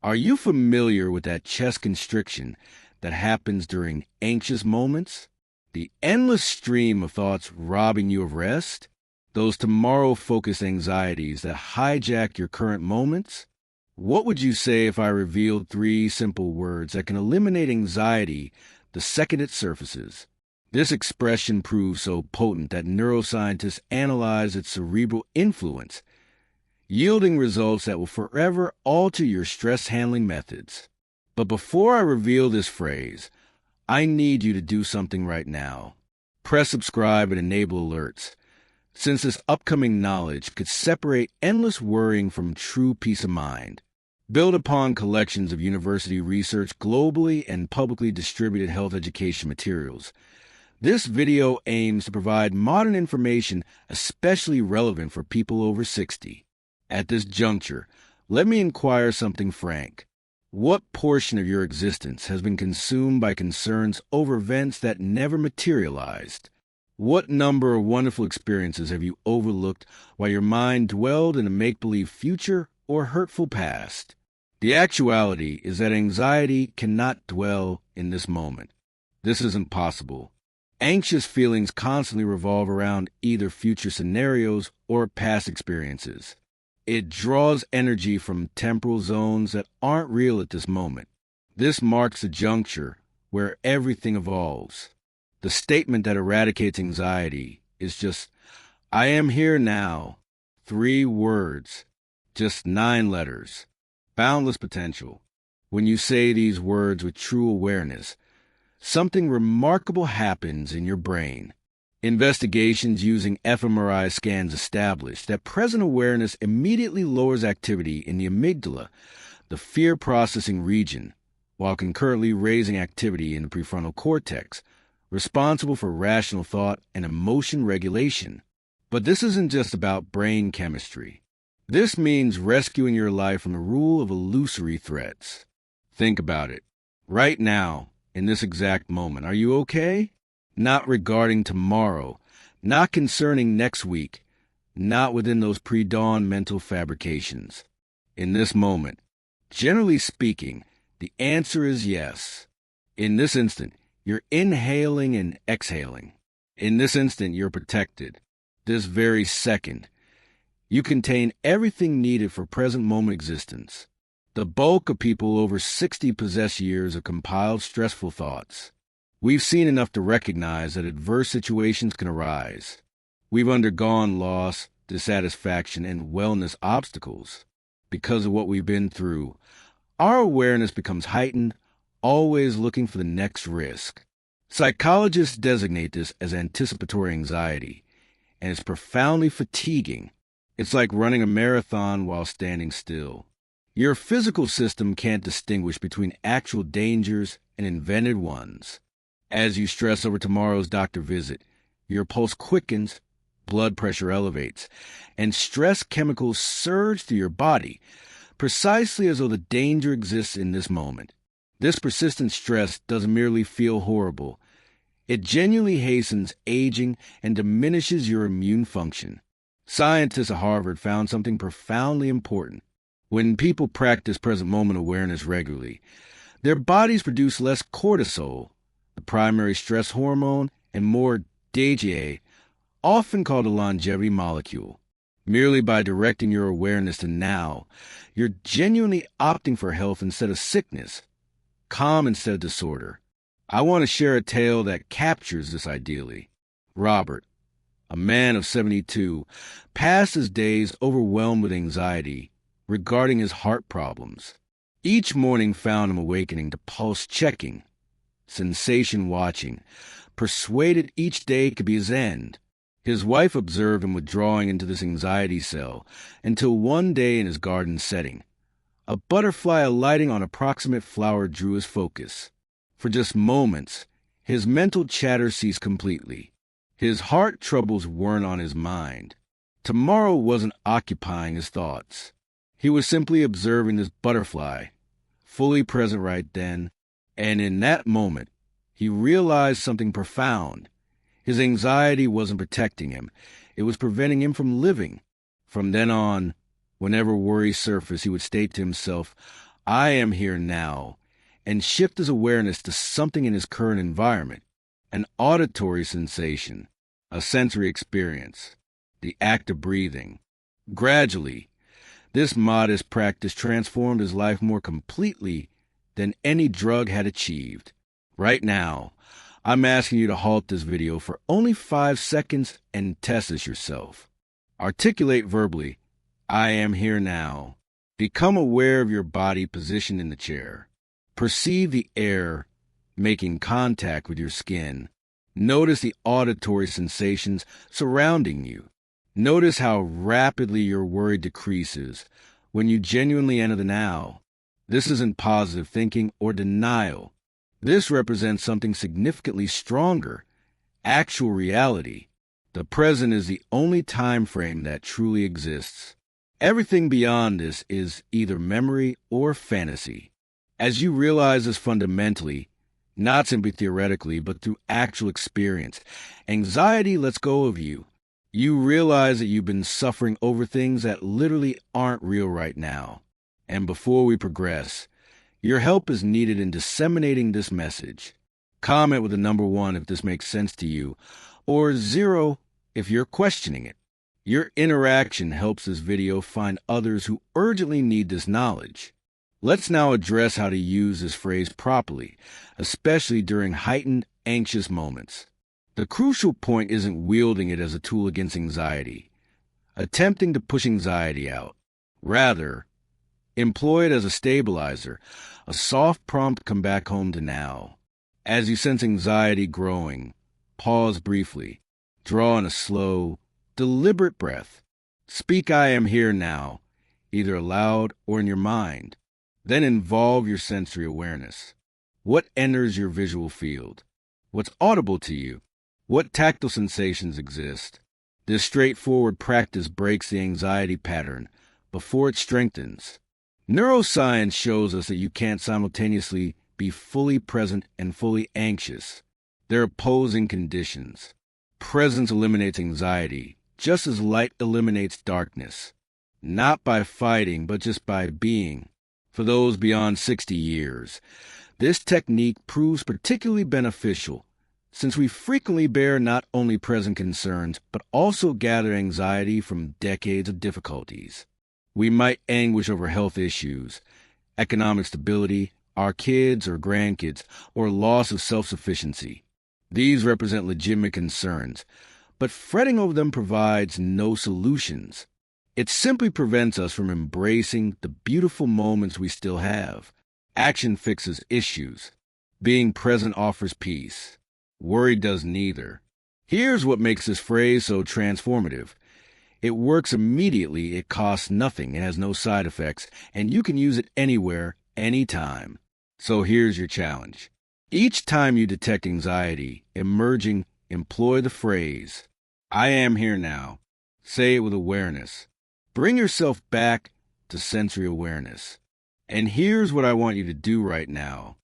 Are you familiar with that chest constriction that happens during anxious moments? The endless stream of thoughts robbing you of rest? Those tomorrow-focused anxieties that hijack your current moments? What would you say if I revealed 3 simple words that can eliminate anxiety the second it surfaces? This expression proves so potent that neuroscientists analyze its cerebral influence, yielding results that will forever alter your stress handling methods. But before I reveal this phrase, I need you to do something right now. Press subscribe and enable alerts, since this upcoming knowledge could separate endless worrying from true peace of mind. Build upon collections of university research, globally and publicly distributed health education materials. This video aims to provide modern information especially relevant for people over 60. At this juncture, let me inquire something frank. What portion of your existence has been consumed by concerns over events that never materialized? What number of wonderful experiences have you overlooked while your mind dwelled in a make-believe future or hurtful past? The actuality is that anxiety cannot dwell in this moment. This isn't possible. Anxious feelings constantly revolve around either future scenarios or past experiences. It draws energy from temporal zones that aren't real at this moment. This marks a juncture where everything evolves. The statement that eradicates anxiety is just, I am here now. 3 words, just 9 letters. Boundless potential. When you say these words with true awareness, something remarkable happens in your brain. Investigations using fMRI scans established that present awareness immediately lowers activity in the amygdala, the fear processing region, while concurrently raising activity in the prefrontal cortex, responsible for rational thought and emotion regulation. But this isn't just about brain chemistry. This means rescuing your life from the rule of illusory threats. Think about it. Right now, in this exact moment, are you okay? Not regarding tomorrow, not concerning next week, not within those pre-dawn mental fabrications. In this moment, generally speaking, the answer is yes. In this instant, you're inhaling and exhaling. In this instant, you're protected. This very second, you contain everything needed for present moment existence. The bulk of people over 60 possess years of compiled stressful thoughts. We've seen enough to recognize that adverse situations can arise. We've undergone loss, dissatisfaction, and wellness obstacles. Because of what we've been through, our awareness becomes heightened, always looking for the next risk. Psychologists designate this as anticipatory anxiety, and it's profoundly fatiguing. It's like running a marathon while standing still. Your physical system can't distinguish between actual dangers and invented ones. As you stress over tomorrow's doctor visit, your pulse quickens, blood pressure elevates, and stress chemicals surge through your body, precisely as though the danger exists in this moment. This persistent stress doesn't merely feel horrible. It genuinely hastens aging and diminishes your immune function. Scientists at Harvard found something profoundly important. When people practice present moment awareness regularly, their bodies produce less cortisol, the primary stress hormone, and more DHEA, often called a longevity molecule. Merely by directing your awareness to now, you're genuinely opting for health instead of sickness, calm instead of disorder. I want to share a tale that captures this ideally. Robert, a man of 72, passed his days overwhelmed with anxiety regarding his heart problems. Each morning found him awakening to pulse checking, sensation watching, persuaded each day could be his end. His wife observed him withdrawing into this anxiety cell until one day in his garden setting, a butterfly alighting on a proximate flower drew his focus. For just moments, his mental chatter ceased completely. His heart troubles weren't on his mind. Tomorrow wasn't occupying his thoughts. He was simply observing this butterfly, fully present right then, and in that moment, he realized something profound. His anxiety wasn't protecting him. It was preventing him from living. From then on, whenever worry surfaced, he would state to himself, I am here now, and shift his awareness to something in his current environment, an auditory sensation, a sensory experience, the act of breathing. Gradually, this modest practice transformed his life more completely than any drug had achieved. Right now, I'm asking you to halt this video for only 5 seconds and test this yourself. Articulate verbally, I am here now. Become aware of your body positioned in the chair. Perceive the air making contact with your skin. Notice the auditory sensations surrounding you. Notice how rapidly your worry decreases when you genuinely enter the now. This isn't positive thinking or denial. This represents something significantly stronger, actual reality. The present is the only time frame that truly exists. Everything beyond this is either memory or fantasy. As you realize this fundamentally, not simply theoretically, but through actual experience, anxiety lets go of you. You realize that you've been suffering over things that literally aren't real right now. And before we progress, your help is needed in disseminating this message. Comment with a number 1 if this makes sense to you, or 0 if you're questioning it. Your interaction helps this video find others who urgently need this knowledge. Let's now address how to use this phrase properly, especially during heightened, anxious moments. The crucial point isn't wielding it as a tool against anxiety, attempting to push anxiety out. Rather, employ it as a stabilizer, a soft prompt to come back home to now. As you sense anxiety growing, pause briefly, draw in a slow, deliberate breath. Speak I am here now, either aloud or in your mind. Then involve your sensory awareness. What enters your visual field? What's audible to you? What tactile sensations exist? This straightforward practice breaks the anxiety pattern before it strengthens. Neuroscience shows us that you can't simultaneously be fully present and fully anxious. They're opposing conditions. Presence eliminates anxiety, just as light eliminates darkness. Not by fighting, but just by being. For those beyond 60 years, this technique proves particularly beneficial, since we frequently bear not only present concerns, but also gather anxiety from decades of difficulties. We might anguish over health issues, economic stability, our kids or grandkids, or loss of self-sufficiency. These represent legitimate concerns, but fretting over them provides no solutions. It simply prevents us from embracing the beautiful moments we still have. Action fixes issues. Being present offers peace. Worry does neither. Here's what makes this phrase so transformative. It works immediately, it costs nothing, it has no side effects, and you can use it anywhere, anytime. So here's your challenge. Each time you detect anxiety emerging, employ the phrase, I am here now. Say it with awareness. Bring yourself back to sensory awareness. And here's what I want you to do right now.